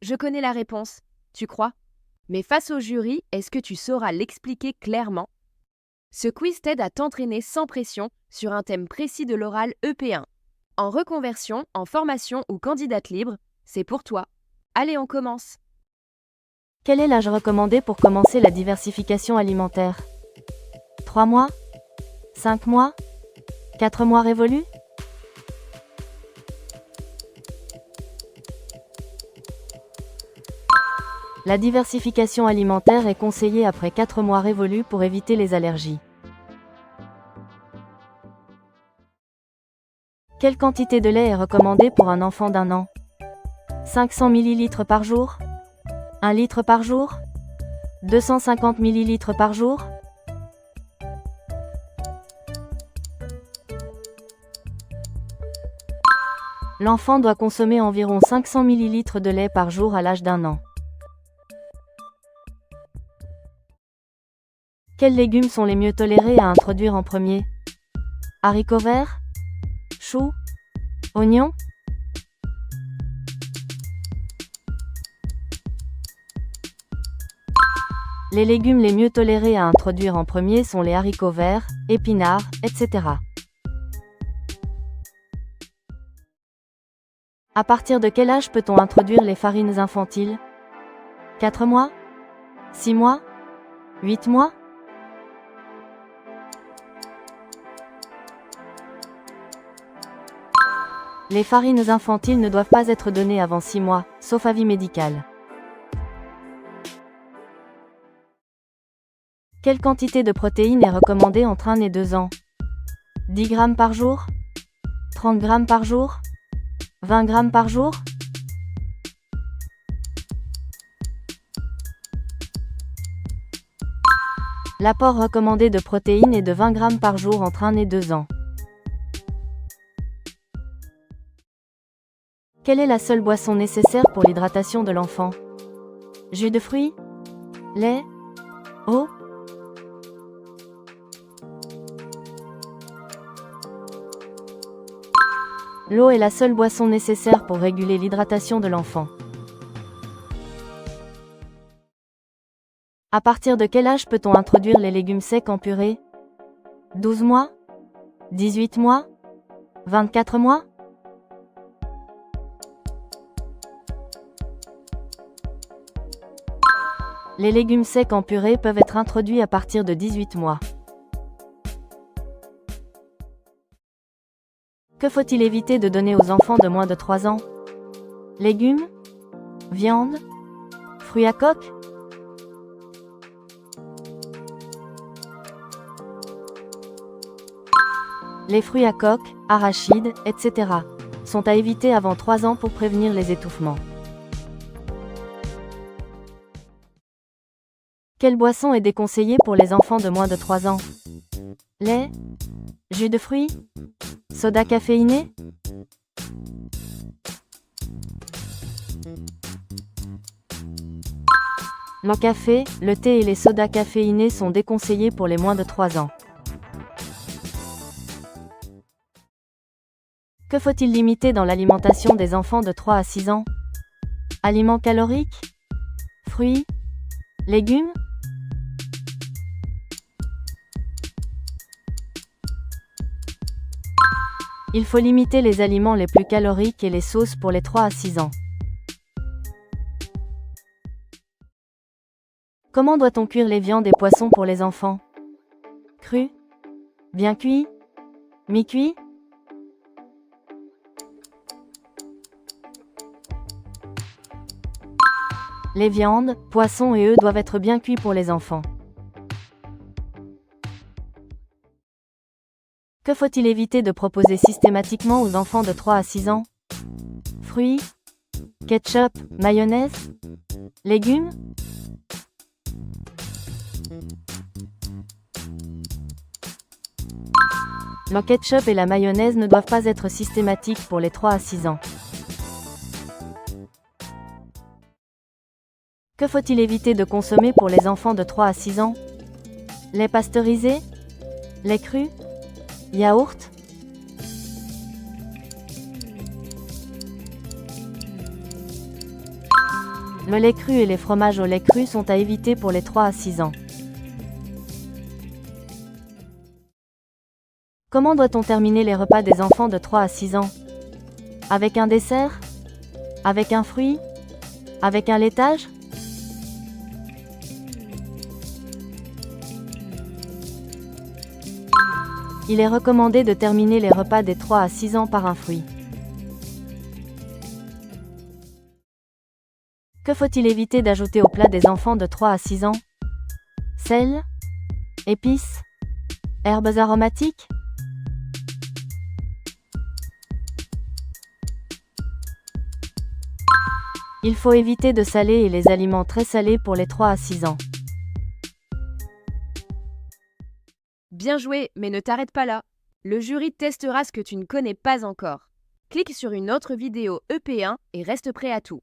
Je connais la réponse. Tu crois? Mais face au jury, est-ce que tu sauras l'expliquer clairement? Ce quiz t'aide à t'entraîner sans pression sur un thème précis de l'oral EP1. En reconversion, en formation ou candidate libre, c'est pour toi. Allez, on commence. Quel est l'âge recommandé pour commencer la diversification alimentaire? 3 mois? 5 mois? 4 mois révolus? La diversification alimentaire est conseillée après 4 mois révolus pour éviter les allergies. Quelle quantité de lait est recommandée pour un enfant d'1 an? 500 ml par jour? 1 litre par jour? 250 ml par jour? L'enfant doit consommer environ 500 ml de lait par jour à l'âge d'1 an. Quels légumes sont les mieux tolérés à introduire en premier? Haricots verts? Choux? Oignons? Les légumes les mieux tolérés à introduire en premier sont les haricots verts, épinards, etc. À partir de quel âge peut-on introduire les farines infantiles? 4 mois? 6 mois? 8 mois? Les farines infantiles ne doivent pas être données avant 6 mois, sauf avis médical. Quelle quantité de protéines est recommandée entre 1 et 2 ans? 10 g par jour? 30 g par jour? 20 g par jour? L'apport recommandé de protéines est de 20 g par jour entre 1 et 2 ans. Quelle est la seule boisson nécessaire pour l'hydratation de l'enfant? Jus de fruits? Lait? Eau? L'eau est la seule boisson nécessaire pour réguler l'hydratation de l'enfant. À partir de quel âge peut-on introduire les légumes secs en purée? 12 mois? 18 mois? 24 mois? Les légumes secs en purée peuvent être introduits à partir de 18 mois. Que faut-il éviter de donner aux enfants de moins de 3 ans? Légumes? Viande? Fruits à coque? Les fruits à coque, arachides, etc. sont à éviter avant 3 ans pour prévenir les étouffements. Quelle boisson est déconseillée pour les enfants de moins de 3 ans? Lait? Jus de fruits? Soda caféiné? Le café, le thé et les sodas caféinés sont déconseillés pour les moins de 3 ans. Que faut-il limiter dans l'alimentation des enfants de 3 à 6 ans? Aliments caloriques? Fruits? Légumes? Il faut limiter les aliments les plus caloriques et les sauces pour les 3 à 6 ans. Comment doit-on cuire les viandes et poissons pour les enfants? Cru? Bien cuit? Mi-cuit? Les viandes, poissons et œufs doivent être bien cuits pour les enfants. Que faut-il éviter de proposer systématiquement aux enfants de 3 à 6 ans? Fruits? Ketchup, mayonnaise? Légumes? Le ketchup et la mayonnaise ne doivent pas être systématiques pour les 3 à 6 ans. Que faut-il éviter de consommer pour les enfants de 3 à 6 ans? Lait pasteurisé? Lait cru? Yaourt? Le lait cru et les fromages au lait cru sont à éviter pour les 3 à 6 ans. Comment doit-on terminer les repas des enfants de 3 à 6 ans? Avec un dessert? Avec un fruit? Avec un laitage? Il est recommandé de terminer les repas des 3 à 6 ans par un fruit. Que faut-il éviter d'ajouter au plat des enfants de 3 à 6 ans? Sel? Épices? Herbes aromatiques? Il faut éviter de saler et les aliments très salés pour les 3 à 6 ans. Bien joué, mais ne t'arrête pas là. Le jury testera ce que tu ne connais pas encore. Clique sur une autre vidéo EP1 et reste prêt à tout.